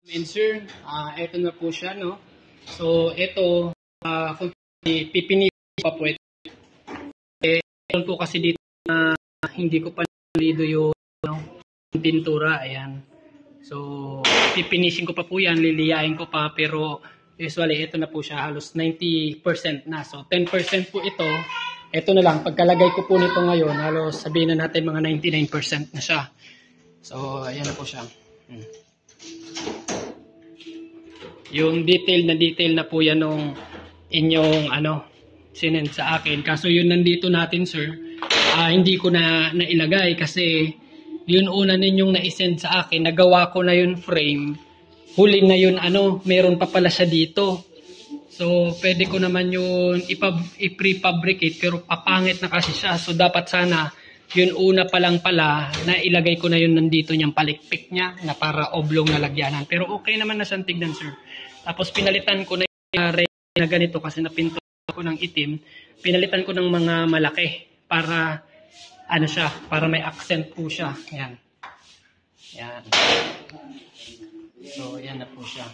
Sir, ito na po siya, no? So, ito, kung pipinitin pa po ito. Ito po kasi dito na hindi ko pa nalido yung pintura, ayan. So, pipinisin ko pa po yan, liliyain ko pa, pero usually ito na po siya, halos 90% na. So, 10% po ito na lang, pagkalagay ko po nito ngayon, halos sabihin na natin mga 99% na siya. So, ayan na po siya. Yung detail na po yan nung inyong sinend sa akin. Kaso yun nandito natin, sir, hindi ko na nailagay kasi yun una ninyong na-send sa akin. Nagawa ko na yun frame. Huli na yun, meron pa pala siya dito. So, pwede ko naman yun i-prefabricate pero papangit na kasi siya. So, dapat sana yun una pa lang pala na ilagay ko na yun nandito niyang palikpik niya na para oblong na lagyanan. Pero okay naman na siyang tignan, sir. Tapos pinalitan ko na yung na ganito kasi napinto ko ng itim. Pinalitan ko ng mga malaki para siya, para may accent po siya. Yan. Yan. So, yan na po siya.